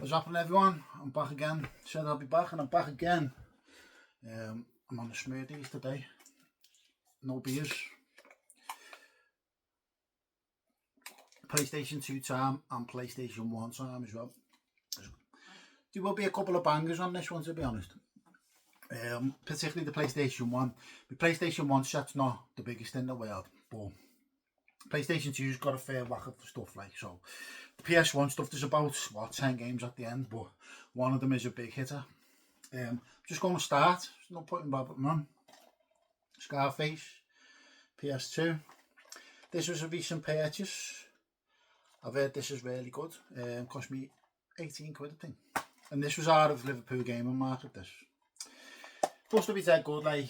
What's happening, everyone? I'm back again. Said I'll be back, and I'm back again. I'm on the smoothies today. No beers. PlayStation 2 time and PlayStation 1 time as well. There will be a couple of bangers on this one, to be honest. Particularly the PlayStation 1. The PlayStation 1 set's not the biggest in the world, but PlayStation 2's got a fair whack of stuff, like, so. The PS1 stuff, there's about, 10 games at the end, but one of them is a big hitter. Just going to start, there's no point in bothering on. Scarface, PS2. This was a recent purchase. I've heard this is really good. Cost me 18 quid, I think. And this was out of Liverpool gaming market, this. Supposed to be that good, like,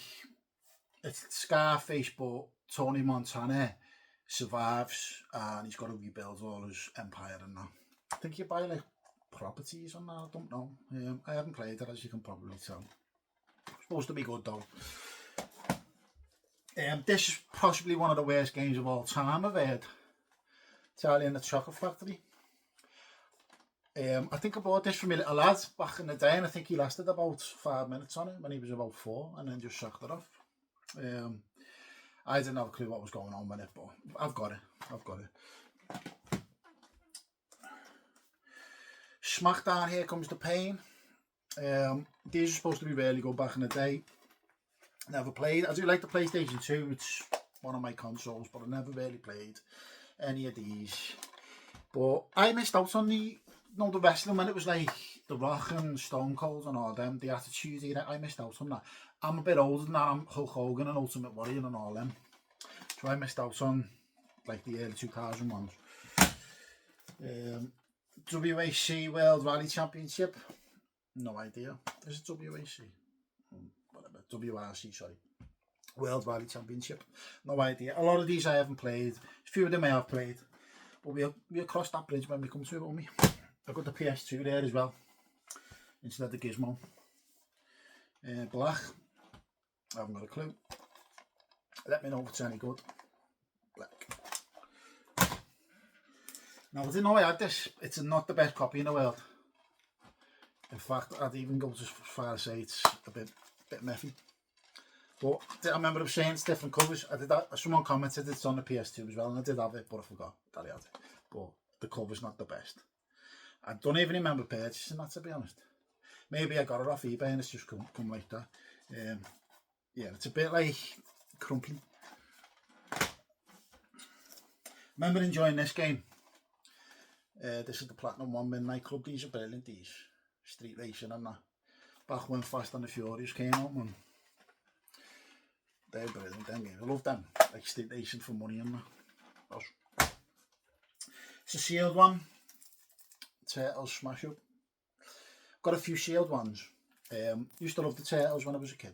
it's Scarface, but Tony Montana survives and he's got to rebuild all his empire and that. I think you buy like properties on that, I don't know. I haven't played it, as you can probably tell. Supposed to be good though. This is possibly one of the worst games of all time, I've heard. Charlie and the Chocolate Factory. I think I bought this from a little lad back in the day, and I think he lasted about 5 minutes on it when he was about 4, and then just sucked it off. I didn't have a clue what was going on with it, but I've got it. Smackdown, Here Comes the Pain. These are supposed to be really good back in the day. Never played. I do like the PlayStation 2, it's one of my consoles, but I never really played any of these. But I missed out on the wrestling when it was like The Rock and Stone Cold and all them, the Attitude Era. I missed out on that. I'm a bit older than that. I'm Hulk Hogan and Ultimate Warrior and all them. So I missed out on like the early 2000 ones. WAC World Rally Championship. No idea. Is it WAC? Whatever. WRC, sorry. World Rally Championship. No idea. A lot of these I haven't played. A few of them I have played. But we'll cross that bridge when we come to it, won't we? I've got the PS2 there as well. Instead of the Gizmo. Black. I haven't got a clue. Let me know if it's any good. Black. Now, I didn't know I had this. It's not the best copy in the world. In fact, I'd even go as far as say it's a bit messy. But I remember them saying it's different covers. I did that. Someone commented it's on the PS2 as well, and I did have it, but I forgot that I had it. But the cover's not the best. I don't even remember purchasing that, to be honest. Maybe I got it off eBay and it's just come like that. Yeah, it's a bit like crumpling. Remember enjoying this game. This is the Platinum 1 Midnight Club. These are brilliant, these. Street racing and that. Back when Fast and the Furious came out, man. They're brilliant, them games. I love them. Like street racing for money and that. It's a sealed one. Turtles Smash Up. Got a few sealed ones. Used to love the Turtles when I was a kid.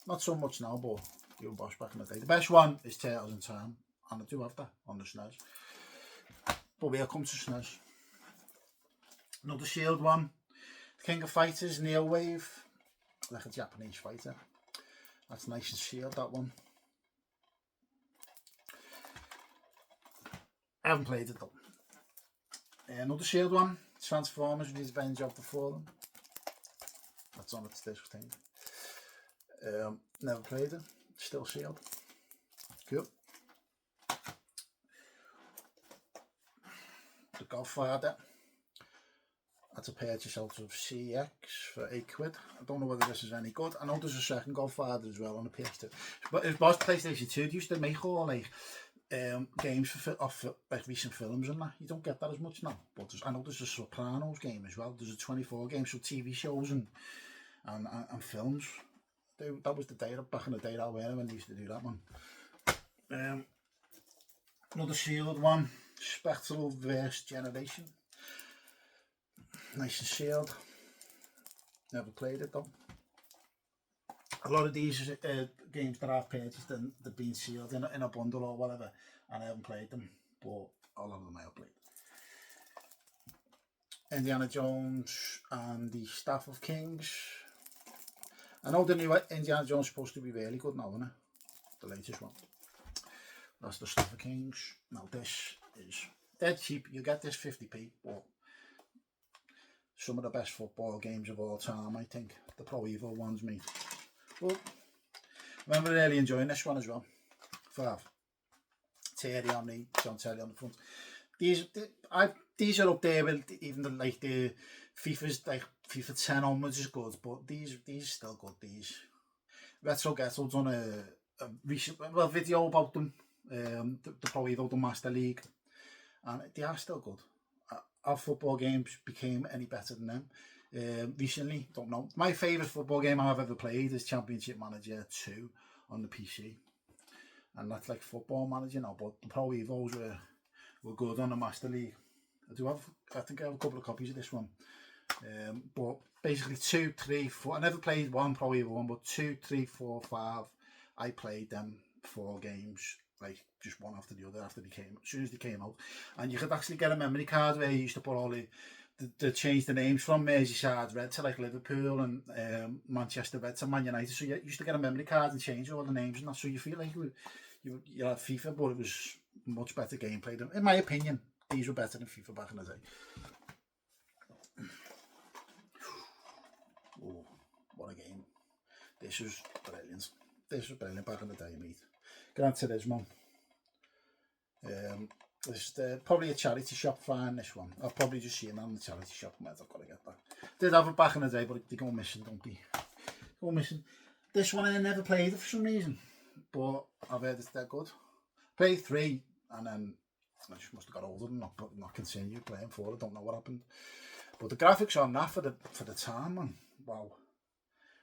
Not so much now, but you boss back in the day. The best one is Turtles in Time, and I do have that on the SNES. But we'll come to SNES. Another sealed one. The King of Fighters, Neo Wave. Like a Japanese fighter. That's nice and sealed, that one. I haven't played it though. Another sealed one. Transformers, Revenge of the Fallen. That's on its disc thing. Never played it. Still sealed. Cool. The Godfather. That's a purchase out of CX for 8 quid. I don't know whether this is any good. I know there's a second Godfather as well on the PS2. But it was PlayStation 2. They used to make all like games for like recent films and that. You don't get that as much now. But I know there's a Sopranos game as well. There's a 24 game, so TV shows and films. That was the day, back in the day that when they used to do that one. Another sealed one. Spectral Verse Generation. Nice and sealed. Never played it though. A lot of these games that I've purchased, they've been sealed in a bundle or whatever, and I haven't played them, but a lot of them I have played. Indiana Jones and the Staff of Kings. I know the new Indiana Jones is supposed to be really good now, isn't it? The latest one. That's the Staff of Kings. Now this is dead cheap. You get this 50p, but some of the best football games of all time, I think. The Pro Evo ones, mate. But I remember really enjoying this one as well. 5. Terry on the, John Terry on the front. These are up there with even the FIFA's, like FIFA 10 onwards is good, but these are still good. These Retro Ghetto done a recent video about them, the Pro Evo, the Master League, and they are still good. Our football games became any better than them recently? Don't know. My favourite football game I've ever played is Championship Manager 2 on the PC, and that's like Football Manager now. But the Pro Evos were good on the Master League. I think I have a couple of copies of this one. But basically 2, 3, 4. I never played one Pro Evo one, but 2, 3, 4, 5. I played them 4 games, like just one after the other as soon as they came out. And you could actually get a memory card where you used to put all the change the names from Merseyside Red to like Liverpool and Manchester Red to Man United. So you used to get a memory card and change all the names and that. So you feel like you had FIFA, but it was much better gameplay. In my opinion, these were better than FIFA back in the day. Oh, what a game. This was brilliant. This was brilliant back in the day, mate. Gran Turismo. This is probably a charity shop find, this one. I've probably just seen that in the charity shop. I've got to get that. Did have it back in the day, but they go missing, don't they? Go missing. This one I never played it for some reason, but I've heard it's that good. Played 3, and then I just must have got older and not continued playing 4. I don't know what happened. But the graphics on that for the time, man, wow,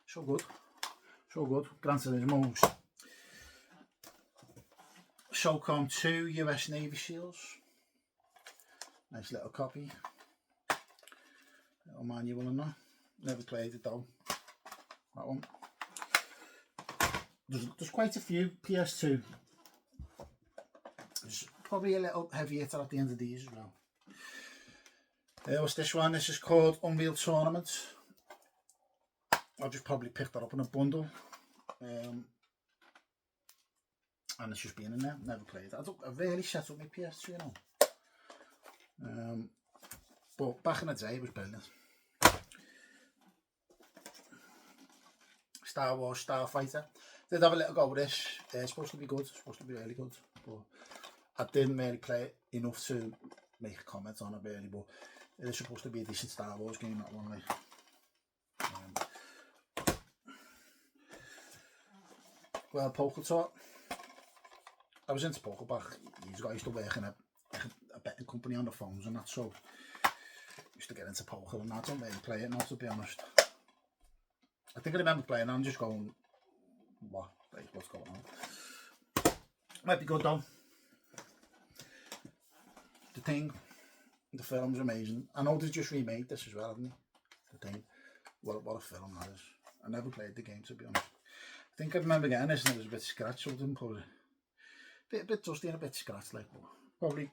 so good, so good. Gran Turismo's SOCOM 2 US Navy SEALs, nice little copy, little manual and that. Never played it though, that one. There's quite a few PS2. There's probably a little heavy hitter at the end of these as well. What's this one? This is called Unreal Tournament. I just probably picked that up in a bundle. And it's just been in there. Never played it. I rarely set up my PS2, you know. But back in the day, it was brilliant. Star Wars Starfighter. Did have a little go with this. It's supposed to be good. It's supposed to be really good. But I didn't really play it enough to make a comment on it really. But it is supposed to be a decent Star Wars game, that one. Like. Well, poker talk. I was into poker back years ago. I used to work in a betting company on the phones and that, so I used to get into poker and that. I don't really play it now, to be honest. I think I remember playing and just going, what? Like, what's going on? Might be good though. The Thing, the film's amazing. I know they just remade this as well, haven't they? The Thing. What a film that is. I never played the game, to be honest. I think I remember getting this and it was a bit scratched, so I didn't put it. A bit dusty and a bit scratched, like, but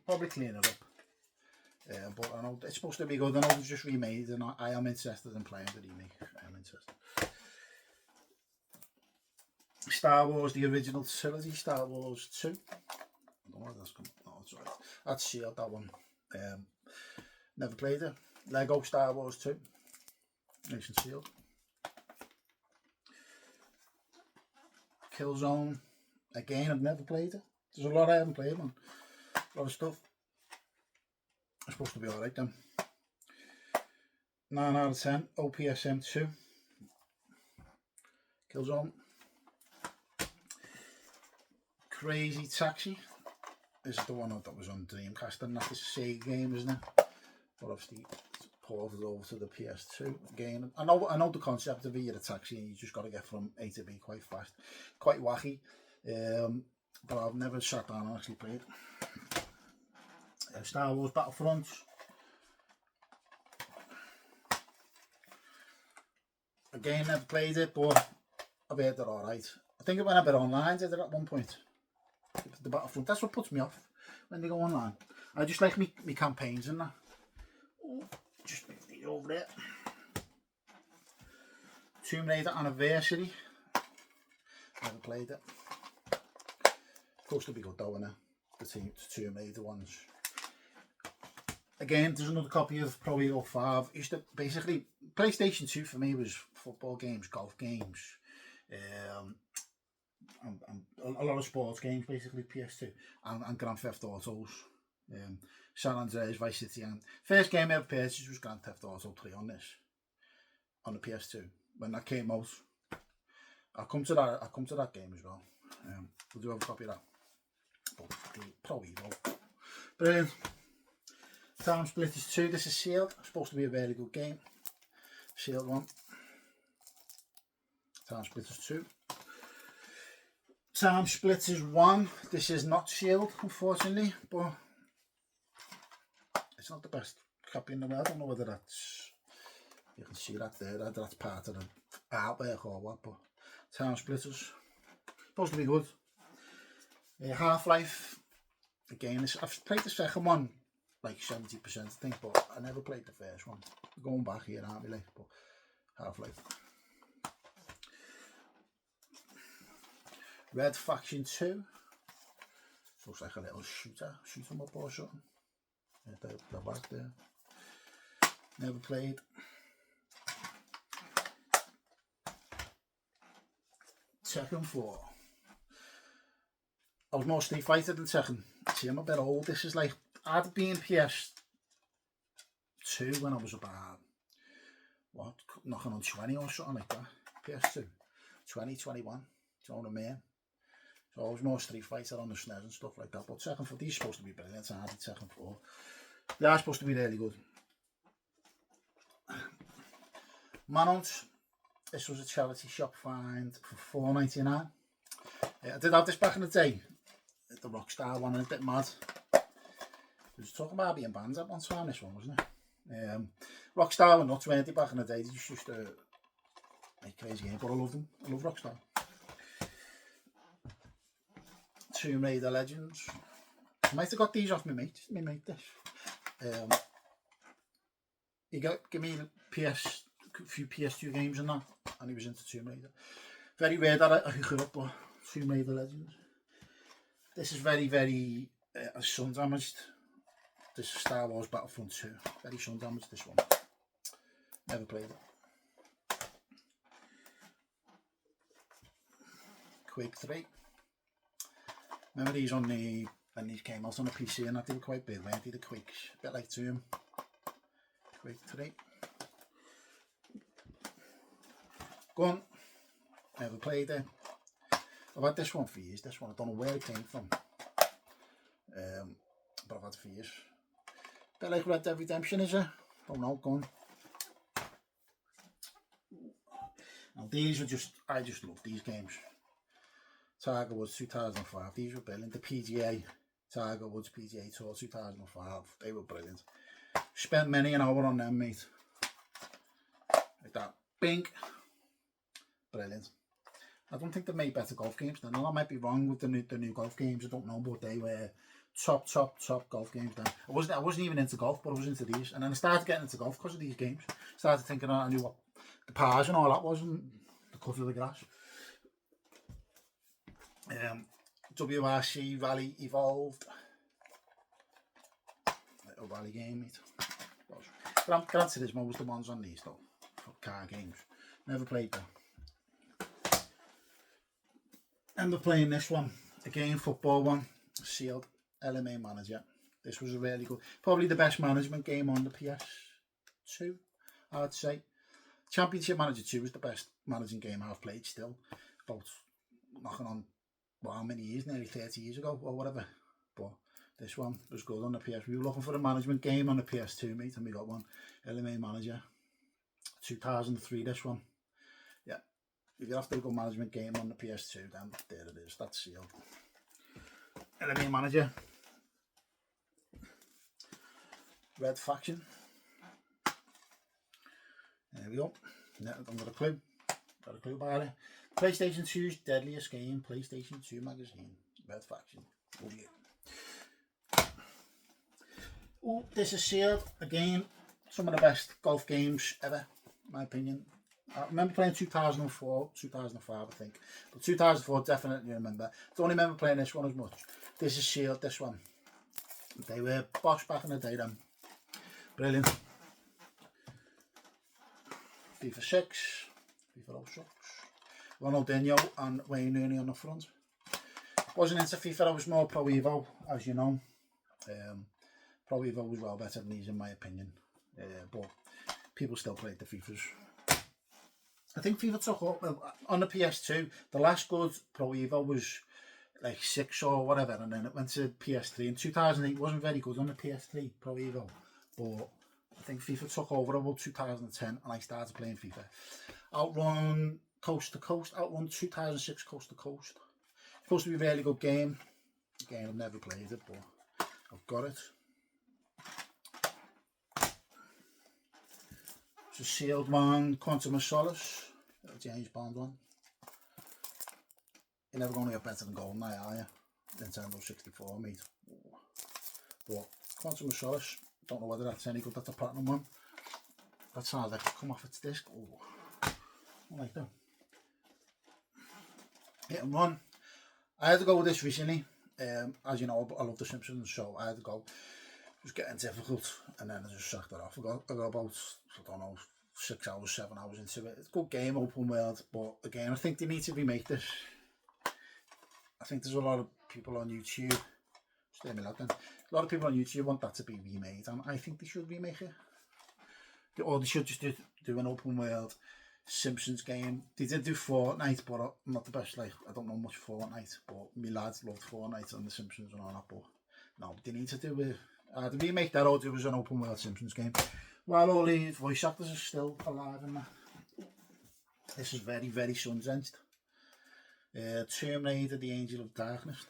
probably clean it up. But I know it's supposed to be good. I know it's just remade, and I am interested in playing the remake. I am interested. Star Wars, the original trilogy, Star Wars 2. I don't know where that's coming. No, that's right. That's sealed, that one. Never played it. Lego Star Wars 2. Nice and sealed. Killzone. Again, I've never played it. There's a lot I haven't played, man. A lot of stuff. It's supposed to be alright then. 9 out of 10. OPSM 2. Killzone. Crazy Taxi. This is the one that was on Dreamcast, and that's a Sega game, isn't it? But obviously it's ported over to the PS2 again. I know the concept of it. You're a taxi and you just got to get from A to B quite fast. Quite wacky. But I've never sat down and actually played. Star Wars Battlefront. Again, never played it, but I've heard they're alright. I think it went a bit online, did it at one point? The Battlefront. That's what puts me off when they go online. I just like me campaigns and that. Just move these over there. Tomb Raider Anniversary. Never played it. Supposed to be good though, innit? The Tomb Raider ones. again, there's another copy of Pro Evo 5. Used to basically, PlayStation 2 for me was football games, golf games, and a lot of sports games, basically PS2, and Grand Theft Autos, San Andreas, Vice City, and first game I ever purchased was Grand Theft Auto 3 on the PS2 when that came out. I'll come to that game as well. We'll do have a copy of that. But the Pro Evo, brilliant. Time Splitters 2. This is sealed. Supposed to be a very good game. Sealed one. Time Splitters 2. Time Splitters 1. This is not sealed, unfortunately, but it's not the best copy in the world. I don't know whether that's, you can see that there, that's part of the artwork or what, but Time Splitters, supposed to be good. Half-Life, again, I've played the second one like 70% I think, but I never played the first one. We're going back here, aren't we, like, but Half-Life. Red Faction 2, looks like a little shoot 'em up or something. The back there. Never played. Tekken 4. I was more Street Fighter than Tekken. See, I'm a bit old. This is like, I'd been PS2 when I was about, what, knocking on 20 or something like that. PS2. 20, 21. Do you know what I mean? So I was more Street Fighter on the SNES and stuff like that. But Tekken 4, these are supposed to be brilliant. I did Tekken 4. They are supposed to be really good. Manhunt. This was a charity shop find for $4.99. I did have this back in the day. The Rockstar one, and a bit mad. It was talking about being banned at one time, this one, wasn't it? Rockstar were nuts, weren't they, back in the day? They just used to make crazy games, but I love them. I love Rockstar. Tomb Raider Legends. I might have got these off my mate this. He give me a few PS2 games and that, and he was into Tomb Raider. Very rare that I hook it up, but Tomb Raider Legends. This is very, very sun damaged. This is Star Wars Battlefront 2. Very sun damaged, this one. Never played it. Quake 3. Remember these when these came out on the PC and that, they were quite big, weren't they? The Quakes, a bit like Doom. Quake 3. Gun. Never played it. I've had this one for years. This one, I don't know where it came from. But I've had it for years. Bit like Red Dead Redemption, is it? Don't know, gun. Now these are I just love these games. Tiger Woods 2005, these were brilliant. The PGA, Tiger Woods PGA Tour 2005, they were brilliant. Spent many an hour on them, mate. Like that. Bing. Brilliant. I don't think they made better golf games. Now I might be wrong with the new golf games. I don't know, but they were top golf games then. I wasn't even into golf, but I was into these. And then I started getting into golf because of these games. Started thinking I knew what the pars and all that was, and the cut of the grass. WRC Rally Evolved. Little rally game, mate. But granted, there's most of the ones on these though, for car games. Never played them. End up playing this one, again, football one, sealed, LMA Manager. This was a really good, probably the best management game on the PS2, I'd say. Championship Manager 2 was the best managing game I've played still, about knocking on, well, how many years, nearly 30 years ago or whatever. But this one was good on the PS. We were looking for a management game on the PS2, mate, and we got one, LMA Manager, 2003, this one. Yeah. If you're after a good management game on the PS2, then there it is, that's sealed. LMA Manager. Red Faction. There we go. I've got a clue. Got a clue about it. PlayStation 2's Deadliest Game, PlayStation 2 magazine. Red Faction. Oh yeah. Oh, this is sealed. Again, some of the best golf games ever, in my opinion. I remember playing 2004, 2005 I think. But 2004 definitely remember. Don't remember playing this one as much. This is sealed, this one. They were boss back in the day then. Brilliant. FIFA 6, FIFA 06. Ronaldinho and Wayne Rooney on the front. Wasn't into FIFA, I was more Pro Evo, as you know. Pro Evo was well better than these in my opinion. But people still played the FIFAs. I think FIFA took up on the PS2. The last good Pro Evo was like 6 or whatever, and then it went to PS3. In 2008, it wasn't very good on the PS3 Pro Evo, but I think FIFA took over about 2010, and I started playing FIFA. Outrun Coast to Coast, Outrun 2006 Coast to Coast. Supposed to be a really good game. Again, I've never played it, but I've got it. It's a sealed one, Quantum of Solace, James Bond one. You're never going to get better than GoldenEye, are you? Nintendo 64, mate. But Quantum of Solace, don't know whether that's any good. That's a platinum one. That sounds like it's come off its disc. Oh, I like that. Hit and run. I had to go with this recently. As you know, I love The Simpsons, so I had to go. It was getting difficult, and then I just sacked it off. I got about, I don't know, 6 hours, 7 hours into it. It's a good game, open world, but again, I think they need to remake this. I think there's a lot of people on YouTube, stay me loud then. A lot of people on YouTube want that to be remade, and I think they should remake it. Or they should just do an open world Simpsons game. They did do Fortnite, but I'm not the best, like, I don't know much Fortnite, but my lads loved Fortnite and the Simpsons and all that, but no, they need to do it. The remake that or do was an open world Simpsons game. While all the voice actors are still alive in that. This is very, very sun-drenched. Tomb Raider, The Angel of Darkness.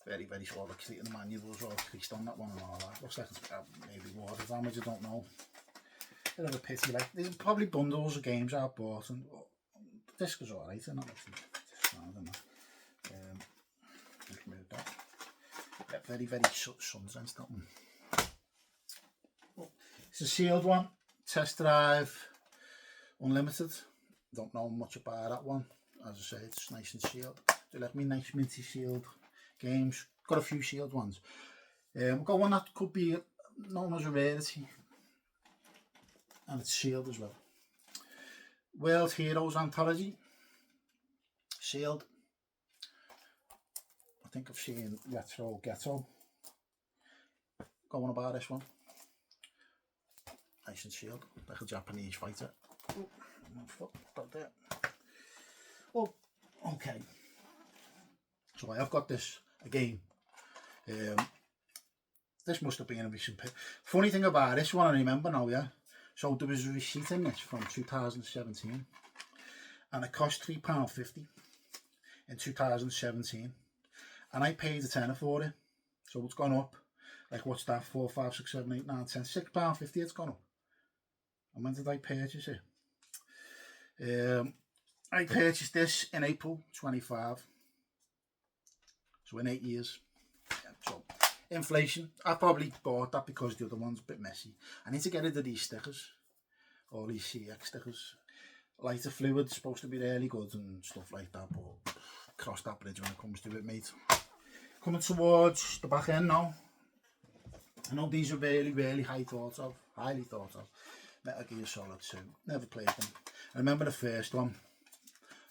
Very, very sort of like the manuals or creased on that one and all that. Looks like it's maybe water damage, I don't know. Bit of a pity, like, there's probably bundles of games I've bought, and the disc is alright, and obviously, I don't know. Just move that. Yeah, very, very sun-drenched, that one. It's a sealed one, Test Drive Unlimited. Don't know much about that one. As I say, it's nice and sealed. They let me nice minty sealed games. Got a few sealed ones. We've got one that could be known as a rarity, and it's sealed as well. World Heroes Anthology, sealed. I think I've seen Retro Ghetto going about this one. Nice and sealed, like a Japanese fighter. Oh, okay. So I have got this again. This must have been a recent pick. Funny thing about this one, I remember now, yeah. So there was a receipt in this from 2017, and it cost £3.50 in 2017, and I paid a tenner for it. So it's gone up. Like, what's that? 4, 5, 6, 7, 8, 9, 10, £6.50. It's gone up. And when did I purchase it? I purchased this in April 25. So in 8 years. Yeah, so inflation. I probably bought that because the other one's a bit messy. I need to get rid of these stickers. All these CX stickers. Lighter fluid's supposed to be really good and stuff like that, but cross that bridge when it comes to it, mate. Coming towards the back end now. I know these are really, really highly thought of. Metal Gear Solid 2. Never played them. I remember the first one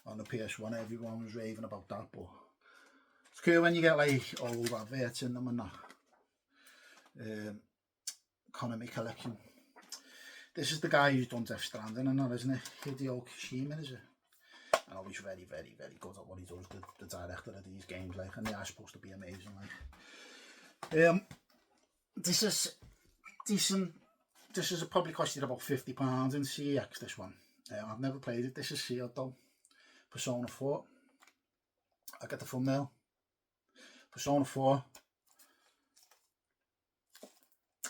on the PS1. Everyone was raving about that, but it's cool when you get like old adverts in them and that. Konami collection. This is the guy who's done Death Stranding and that, isn't it? Hideo Kojima, is it? I know he's very, very, very good at what he does, the director of these games, like, and they are supposed to be amazing, like. This is decent. This is probably costed about £50 in CX, this one. I've never played it. This is sealed though. Persona 4. I get the thumbnail. Persona 4.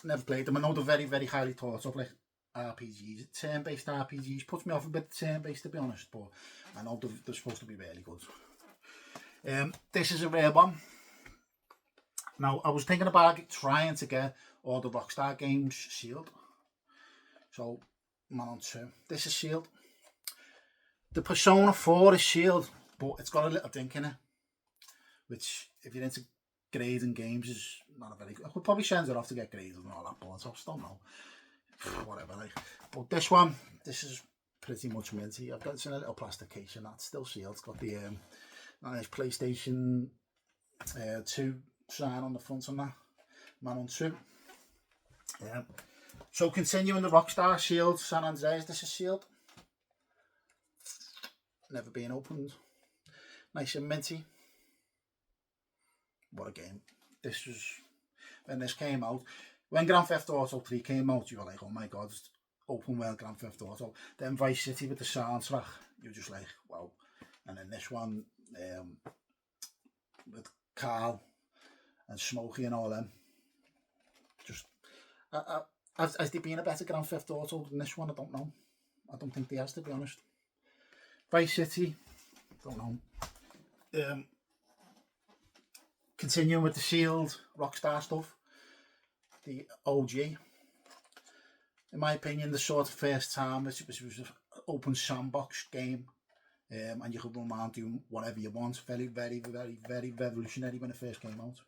Never played them. I know they're very, very highly thought of, like RPGs. Turn-based RPGs. Puts me off a bit turn-based, to be honest, but I know they're supposed to be really good. This is a rare one. Now, I was thinking about trying to get all the Rockstar games sealed. So, I'm on 2. This is sealed. The Persona 4 is sealed, but it's got a little dink in it. Which, if you're into grading games is not a very good. I could probably send it off to get graded and all that, but I just don't know. Whatever, like. But this is pretty much minty. I've got it's in a little plastic case and that's still sealed. It's got the nice PlayStation 2 sign on the front and that. Man on 2. So continuing the Rockstar sealed San Andreas, this is sealed. Never been opened. Nice and minty. What a game. This was, when this came out, when Grand Theft Auto 3 came out, you were like, oh my god, it's open world Grand Theft Auto. Then Vice City with the soundtrack, you were just like, wow. And then this one, with Carl and Smokey and all them, just, has there been a better Grand Theft Auto than this one? I don't know. I don't think there has, to be honest. Vice City, don't know. Continuing with the sealed Rockstar stuff, the OG. In my opinion, the sort of first time it was an open sandbox game, and you could run around doing whatever you want. Very, very, very, very revolutionary when it first came out.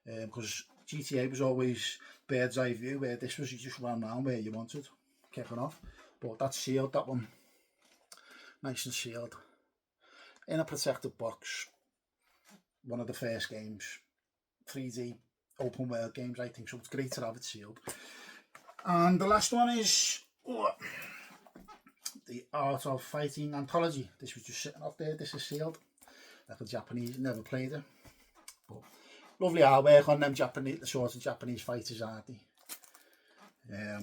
Because GTA was always bird's eye view, where this was you just ran around where you wanted, kicking off. But that's sealed, that one. Nice and sealed. In a protected box. One of the first games. 3D open world games, I think, so it's great to have it sealed. And the last one is the Art of Fighting Anthology. This was just sitting up there. This is sealed. Like a Japanese, never played it. But lovely artwork on them Japanese, the sort of Japanese fighters, aren't they? Yeah,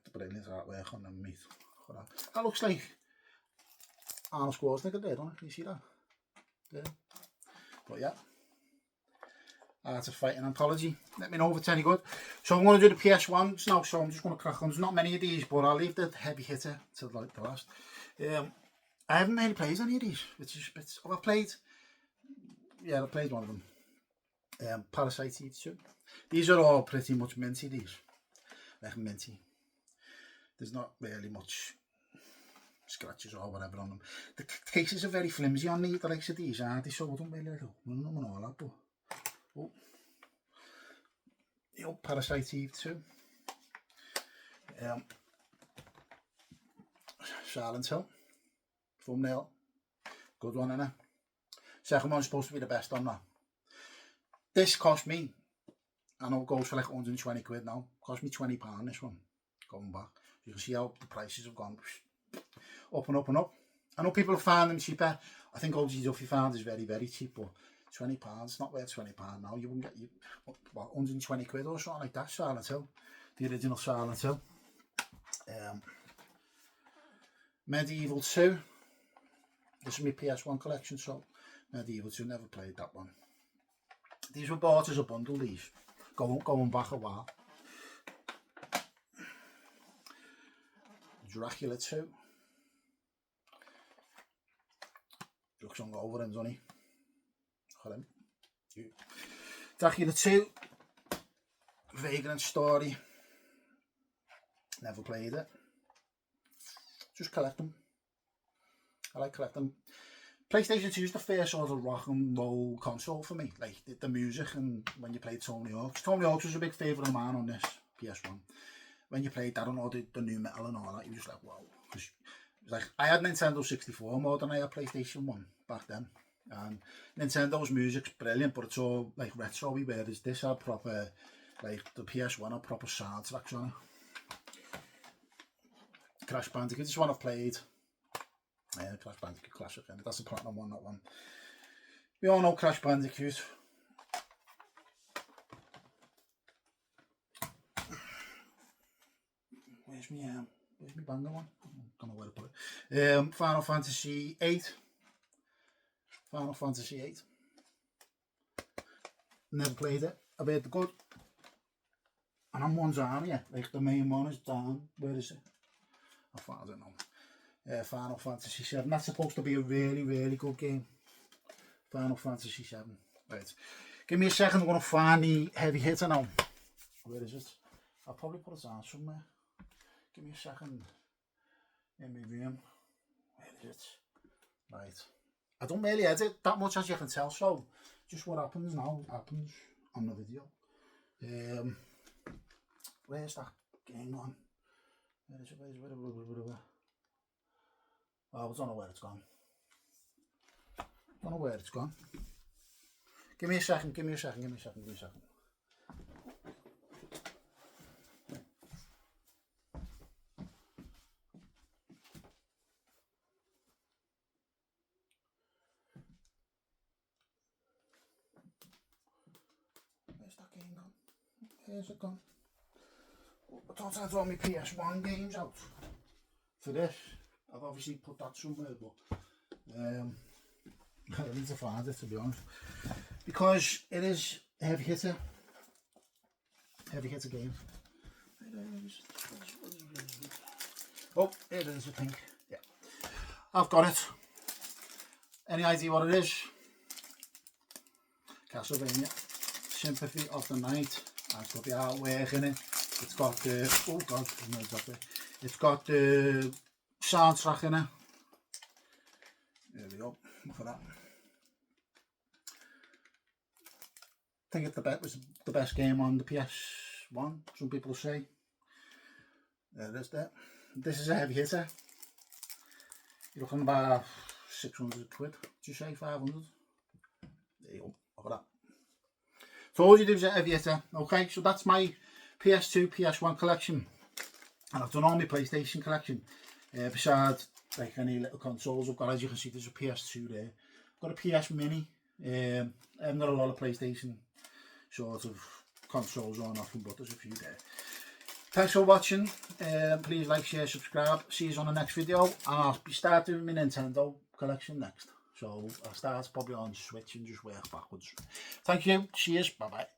the brilliant artwork on them, mate. That looks like Arnold Schwarzenegger there, don't it? Can you see that? There. But yeah. Art of Fighting Anthology. Let me know if it's any good. So I'm going to do the PS1s now, so I'm just going to crack on. There's not many of these, but I'll leave the heavy hitter till like the last. I haven't really played any of these, which is a bit... Oh, I've played one of them. Parasite Eve 2. These are all pretty much minty, these. Like minty. There's not really much scratches or whatever on them. The cases are very flimsy on the likes of these, aren't they? So I don't really like them and all that, but... Oh, the old Parasite Eve 2. Silent Hill. Thumbnail. Good one, innit? Second one's supposed to be the best on that. This cost me, I know it goes for like 120 quid now. Cost me £20 this one. Going back. You can see how the prices have gone up and up and up. I know people have found them cheaper. I think OG Duffy found is very, very cheap, but £20, it's not worth £20 now. You wouldn't get, what, 120 quid or something like that, Silent Hill. The original Silent Hill. Medieval 2. This is my PS1 collection, so Medieval 2, never played that one. These were bought as a bundle, these. Going back a while. Dracula 2. Looks hungover him, doesn't he? Dracula 2. Vagrant Story. Never played it. Just collect them. I like collecting. PlayStation 2 is the first sort of rock and roll console for me. Like the music, and when you played Tony Hawk's. Tony Hawk's was a big favourite of mine on this PS1. When you played that and all the new metal and all that, you were just like, wow. It was like, I had Nintendo 64 more than I had PlayStation 1 back then. And Nintendo's music's brilliant, but it's all like retro-y, whereas this had proper, like the PS1 had proper soundtracks on it. Crash Bandicoot, this one I've played. Crash Bandicoot Classic, and that's a platinum one, that one. We all know Crash Bandicoot. Where's my banger one? I don't know where to put it. Final Fantasy 8. Final Fantasy 8. Never played it. I've heard the good. And I'm one's down here. Like the main one is down. Where is it? I don't know. Final Fantasy 7. That's supposed to be a really, really good game. Final Fantasy 7. Right. Give me a second. I'm going to find the heavy hitter now. Where is it? I'll probably put it down somewhere. Give me a second. In my room. Where is it? Right. I don't really edit that much, as you can tell, so just what happens now happens on the video. Where's that game on? Where is it? Oh, I don't know where it's gone. Don't know where it's gone. Give me a second. Where's that game gone? Where's it gone? I thought I'd all my PS1 games out for this. I've obviously put that somewhere, but I need to find it, to be honest, because it is a heavy hitter game. Oh, it is, I think. Yeah, I've got it. Any idea what it is? Castlevania, Sympathy of the Night. It's got the artwork in it. It's got the, oh god, no, exactly. It's got the soundtrack in it. There we go. Look for that. I think it was the best game on the PS1, some people say. There it is there. This is a heavy hitter. You're looking about 600 quid. Did you say 500? There you go. Look at that. So all you do is a heavy hitter. Okay, so that's my PS2, PS1 collection. And I've done all my PlayStation collection. Besides like any little consoles I've got, as you can see, there's a PS2 there. I've got a PS Mini. I haven't got a lot of PlayStation sort of consoles or nothing, but there's a few there. Thanks for watching. Please like, share, subscribe. See you on the next video. And I'll start doing my Nintendo collection next. So I'll start probably on Switch and just work backwards. Thank you. Cheers. Bye bye.